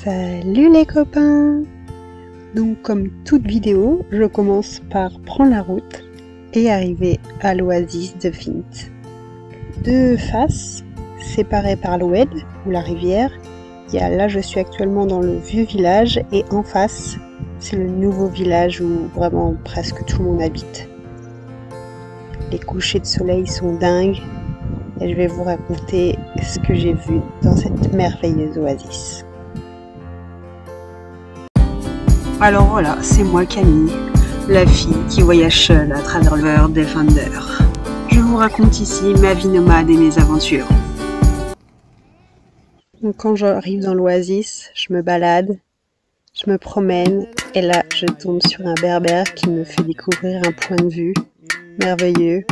Salut les copains! Donc comme toute vidéo, je commence par prendre la route et arriver à l'oasis de Fint. Deux faces, séparées par l'Oued ou la rivière. Là je suis actuellement dans le vieux village et en face, c'est le nouveau village où vraiment presque tout le monde habite. Les couchers de soleil sont dingues et je vais vous raconter ce que j'ai vu dans cette merveilleuse oasis. Alors voilà, c'est moi Camille, la fille qui voyage seule à travers le World Defender. Je vous raconte ici ma vie nomade et mes aventures. Donc quand j'arrive dans l'oasis, je me balade, je me promène et là je tombe sur un berbère qui me fait découvrir un point de vue merveilleux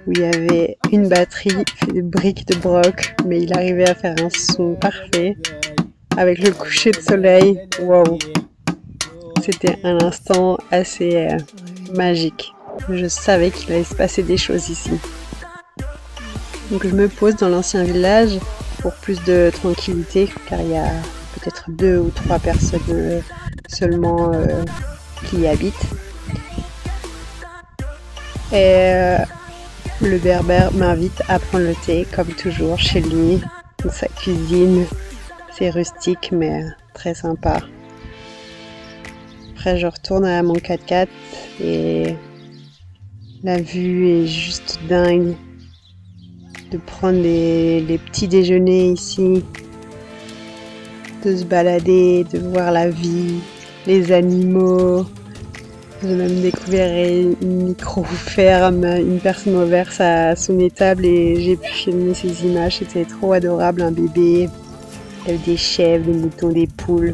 où il y avait une batterie fait de briques de broc, mais il arrivait à faire un son parfait avec le coucher de soleil. Waouh! C'était un instant assez magique. Je savais qu'il allait se passer des choses ici. Donc je me pose dans l'ancien village pour plus de tranquillité, car il y a peut-être 2 ou 3 personnes seulement qui y habitent. Et le berbère m'invite à prendre le thé, comme toujours, chez lui, dans sa cuisine. C'est rustique, mais très sympa. Après, je retourne à mon 4x4 et la vue est juste dingue. De prendre les petits déjeuners ici, de se balader, de voir la vie, les animaux. J'ai même découvert une micro-ferme, une personne ouverte à son étable et j'ai pu filmer ces images. C'était trop adorable, un bébé, il y avait des chèvres, des moutons, des poules.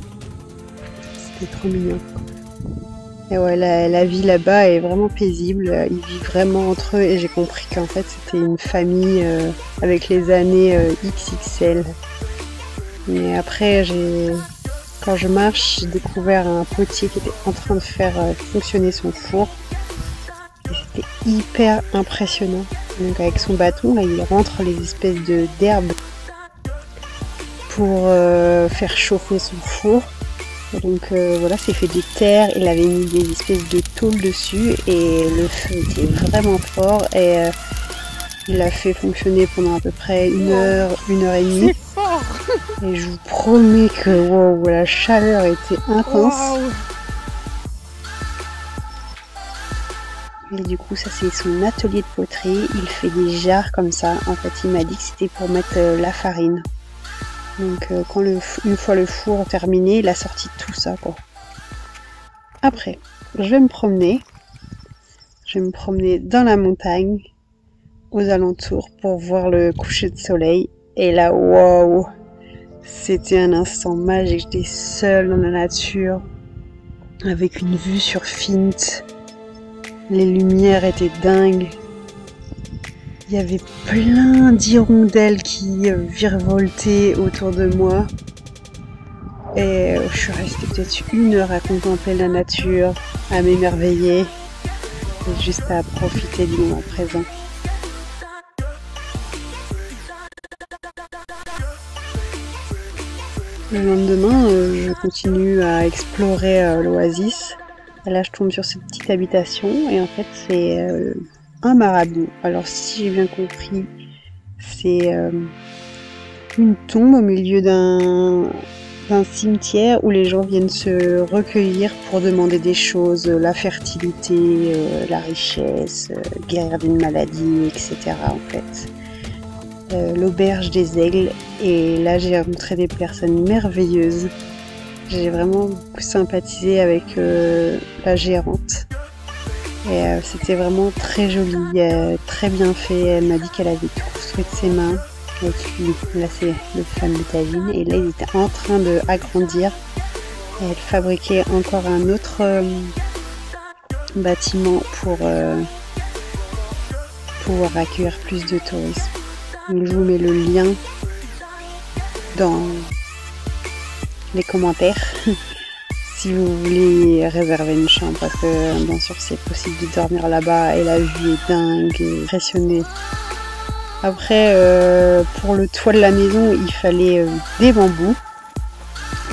C'était trop mignon. Et ouais, la vie là-bas est vraiment paisible, ils vivent vraiment entre eux et j'ai compris qu'en fait c'était une famille avec les années XXL. Mais après, quand je marche, j'ai découvert un potier qui était en train de faire fonctionner son four. Et c'était hyper impressionnant. Donc avec son bâton, là, il rentre les espèces d'herbes pour faire chauffer son four. Donc voilà, c'est fait de terre, il avait mis des espèces de tôle dessus et le feu était vraiment fort et il l'a fait fonctionner pendant à peu près 1 heure, 1 heure et demie. Et je vous promets que wow, la chaleur était intense. Wow. Et du coup ça c'est son atelier de poterie, il fait des jarres comme ça. En fait il m'a dit que c'était pour mettre la farine. Donc une fois le four terminé, il a sorti tout ça quoi. Après, je vais me promener dans la montagne, aux alentours, pour voir le coucher de soleil. Et là, waouh, c'était un instant magique. J'étais seule dans la nature, avec une vue sur Fint. Les lumières étaient dingues. Il y avait plein d'hirondelles qui virevoltaient autour de moi. Et je suis restée peut-être 1 heure à contempler la nature, à m'émerveiller, et juste à profiter du moment présent. Le lendemain, je continue à explorer l'oasis. Là, je tombe sur cette petite habitation et en fait, c'est un marabout. Alors, si j'ai bien compris, c'est une tombe au milieu d'un cimetière où les gens viennent se recueillir pour demander des choses, la fertilité, la richesse, guérir d'une maladie, etc. en fait. L'auberge des aigles, et là j'ai rencontré des personnes merveilleuses. J'ai vraiment beaucoup sympathisé avec la gérante et c'était vraiment très joli, très bien fait. Elle m'a dit qu'elle avait tout construit de ses mains avec lui. Là c'est le fameux tagine et là il était en train d'agrandir et elle fabriquait encore un autre bâtiment pour pouvoir accueillir plus de tourisme. Donc je vous mets le lien dans les commentaires si vous voulez réserver une chambre, parce que bien sûr c'est possible de dormir là-bas et la vue est dingue et impressionnée. Après pour le toit de la maison il fallait des bambous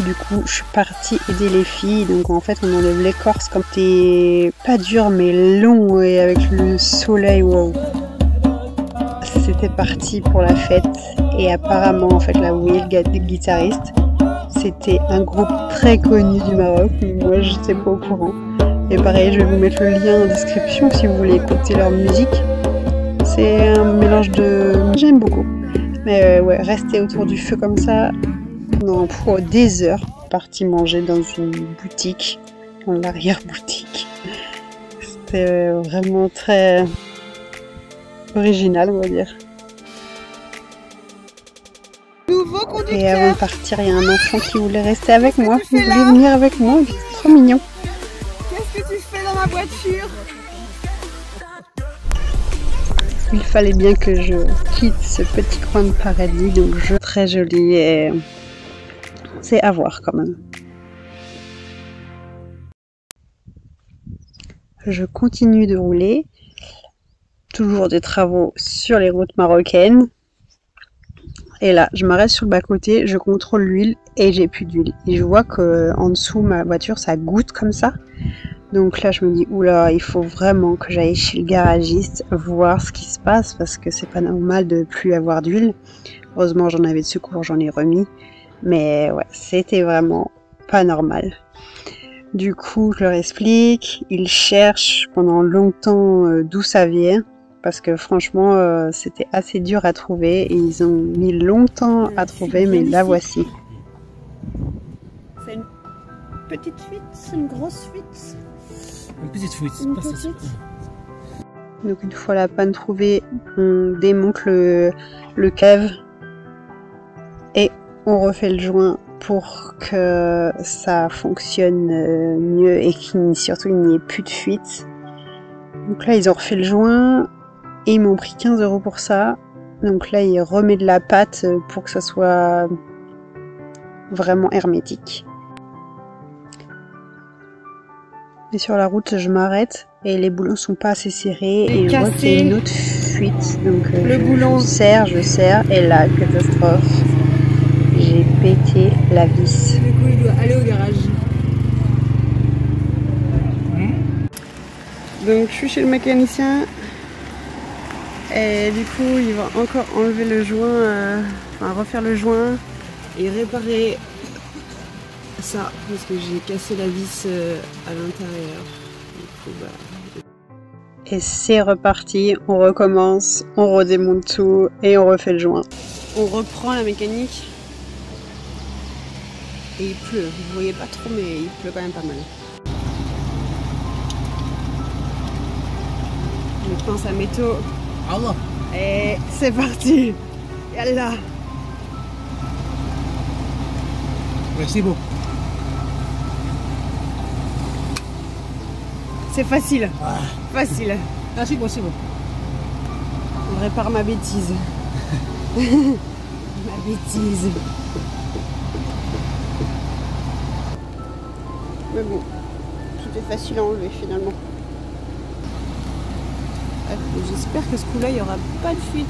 Du coup, je suis partie aider les filles. Donc en fait, on enlève l'écorce quand t'es pas dur mais long et avec le soleil. Wow. C'était parti pour la fête et apparemment en fait la Will, guitariste, c'était un groupe très connu du Maroc. Moi, j'étais pas au courant. Et pareil, je vais vous mettre le lien en description si vous voulez écouter leur musique. C'est un mélange de... J'aime beaucoup. Mais ouais, rester autour du feu comme ça, pour des heures, parti manger dans une boutique, dans l'arrière-boutique. C'était vraiment très original, on va dire. Et avant de partir, il y a un enfant qui voulait rester avec moi. Il voulait venir avec moi, il était trop mignon. Qu'est-ce que tu fais dans ma voiture? Il fallait bien que je quitte ce petit coin de paradis, donc très joli et c'est à voir quand même. Je continue de rouler, toujours des travaux sur les routes marocaines. Et là, je m'arrête sur le bas-côté, je contrôle l'huile et j'ai plus d'huile. Et je vois qu'en dessous, ma voiture, ça goutte comme ça. Donc là, je me dis, oula, il faut vraiment que j'aille chez le garagiste voir ce qui se passe parce que c'est pas normal de plus avoir d'huile. Heureusement, j'en avais de secours, j'en ai remis. Mais ouais, c'était vraiment pas normal. Du coup, je leur explique, ils cherchent pendant longtemps d'où ça vient. Parce que franchement, c'était assez dur à trouver et ils ont mis longtemps à trouver, mais la voici. C'est une petite fuite, c'est une grosse fuite. Une petite fuite, Une pas ça. petite. Donc une fois la panne trouvée, on démonte le cave et on refait le joint pour que ça fonctionne mieux et surtout il n'y ait plus de fuite. Donc là, ils ont refait le joint. Et ils m'ont pris 15 € pour ça. Donc là, il remet de la pâte pour que ça soit vraiment hermétique. Et sur la route, je m'arrête et les boulons sont pas assez serrés. Et je vois qu'il y a une autre fuite. Donc Le boulon. je serre. Et là, catastrophe. J'ai pété la vis. Du coup, il doit aller au garage. Donc je suis chez le mécanicien. Et du coup, il va encore enlever le joint, enfin refaire le joint et réparer ça parce que j'ai cassé la vis à l'intérieur. Et c'est reparti, on recommence, on redémonte tout et on refait le joint. On reprend la mécanique et il pleut. Vous voyez pas trop, mais il pleut quand même pas mal. Je pense à métaux. Allah. Et c'est parti. Yallah. Ouais, c'est beau. C'est facile. Facile. Ah, c'est bon, c'est bon. On répare ma bêtise. Ma bêtise. Mais bon, tout est facile à enlever finalement. J'espère que ce coup-là, il n'y aura pas de fuite.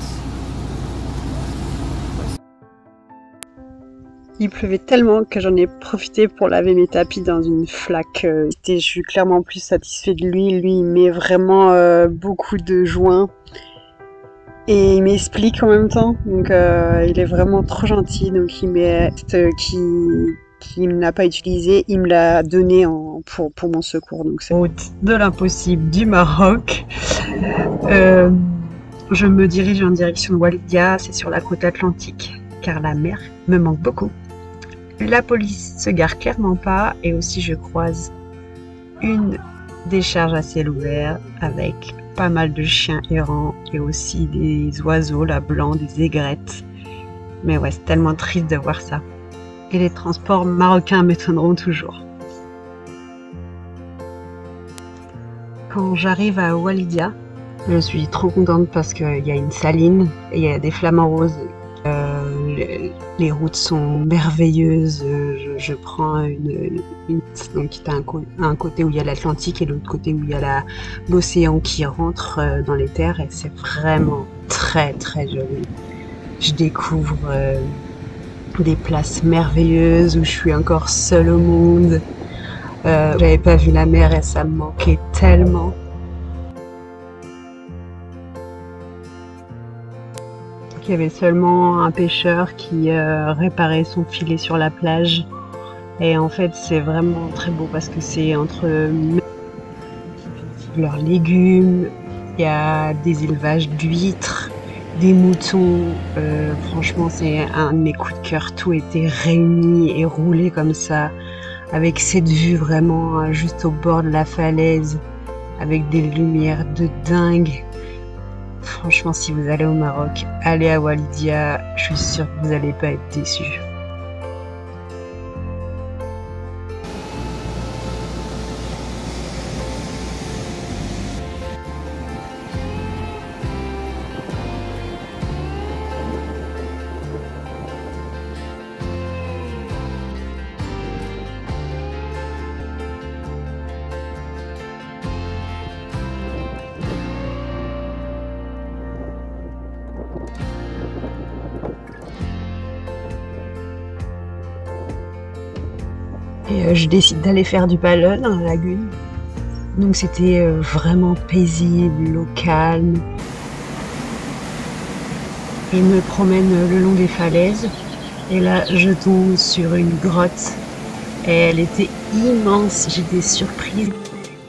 Il pleuvait tellement que j'en ai profité pour laver mes tapis dans une flaque. Je suis clairement plus satisfait de lui. Lui, il met vraiment beaucoup de joints. Et il m'explique en même temps. Donc, il est vraiment trop gentil. Donc, il met qui n'a pas utilisé, il me l'a donné pour mon secours. Donc c'est route de l'impossible du Maroc. Je me dirige en direction de Walidia, c'est sur la côte atlantique, car la mer me manque beaucoup. La police se gare clairement pas, et aussi je croise une décharge à ciel ouvert avec pas mal de chiens errants et aussi des oiseaux là blancs, des aigrettes. Mais ouais, c'est tellement triste de voir ça. Et les transports marocains m'étonneront toujours. Quand j'arrive à Walidia, je suis trop contente parce qu'il y a une saline et il y a des flamants roses. Les routes sont merveilleuses. Je prends donc qui a un côté où il y a l'Atlantique et l'autre côté où il y a l'océan qui rentre dans les terres et c'est vraiment très très joli. Je découvre des places merveilleuses où je suis encore seule au monde. J'avais pas vu la mer et ça me manquait tellement. Il y avait seulement un pêcheur qui réparait son filet sur la plage. Et en fait, c'est vraiment très beau parce que c'est entre leurs légumes, il y a des élevages d'huîtres, des moutons. Franchement, c'est un de mes coups de cœur. Tout était réuni et roulé comme ça, avec cette vue vraiment juste au bord de la falaise, avec des lumières de dingue. Franchement, si vous allez au Maroc, allez à Walidia, je suis sûre que vous n'allez pas être déçus. Et je décide d'aller faire du paddle dans la lagune. Donc c'était vraiment paisible, l'eau calme. Je me promène le long des falaises et là je tombe sur une grotte et elle était immense, j'étais surprise.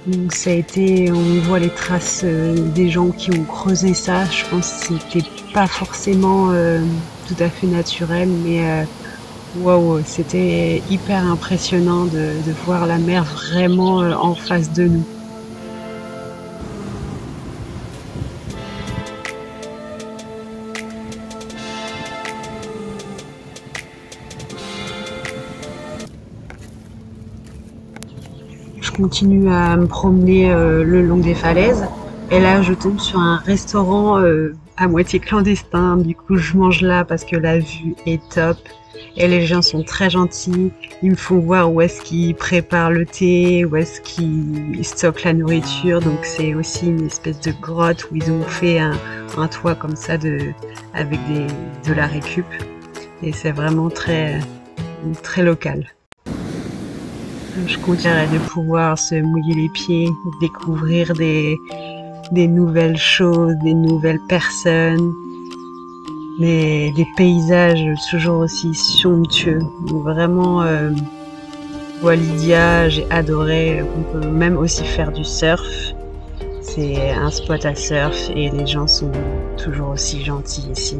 Donc ça a été, on voit les traces des gens qui ont creusé ça. Je pense que c'était pas forcément tout à fait naturel, mais waouh, c'était hyper impressionnant de voir la mer vraiment en face de nous. Je continue à me promener le long des falaises et là je tombe sur un restaurant à moitié clandestin. Du coup je mange là parce que la vue est top. Et les gens sont très gentils, ils me font voir où est-ce qu'ils préparent le thé, où est-ce qu'ils stockent la nourriture. Donc c'est aussi une espèce de grotte où ils ont fait un toit comme ça avec de la récup. Et c'est vraiment très, très local. Je continuerai de pouvoir se mouiller les pieds, découvrir des nouvelles choses, des nouvelles personnes. Des paysages toujours aussi somptueux. Donc vraiment, Walidia, j'ai adoré. On peut même aussi faire du surf. C'est un spot à surf et les gens sont toujours aussi gentils ici.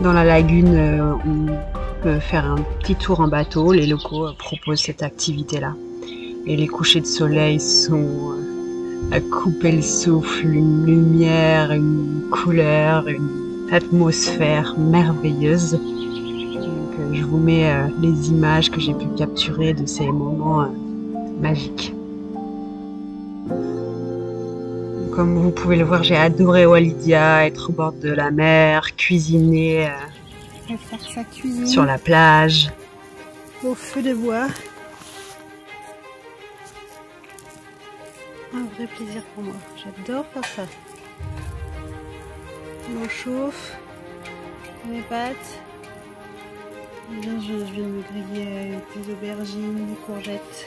Dans la lagune, on peut faire un petit tour en bateau. Les locaux proposent cette activité-là. Et les couchers de soleil sont à couper le souffle, une lumière, une couleur, une atmosphère merveilleuse. Donc, je vous mets les images que j'ai pu capturer de ces moments magiques. Comme vous pouvez le voir, j'ai adoré Walidia, être au bord de la mer, cuisiner Faire sa cuisine sur la plage. au feu de bois. Un vrai plaisir pour moi. J'adore faire ça. L'eau chauffe, mes pâtes. Là, je viens de me griller des aubergines, des courgettes.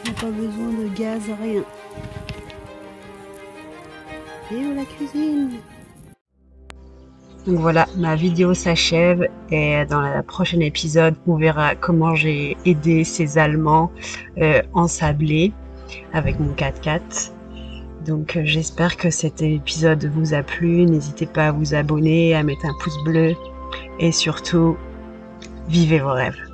Il n'y a pas besoin de gaz, rien. Et la cuisine. Donc voilà, ma vidéo s'achève et dans le prochain épisode, on verra comment j'ai aidé ces Allemands ensablés avec mon 4x4. Donc j'espère que cet épisode vous a plu. N'hésitez pas à vous abonner, à mettre un pouce bleu et surtout, vivez vos rêves.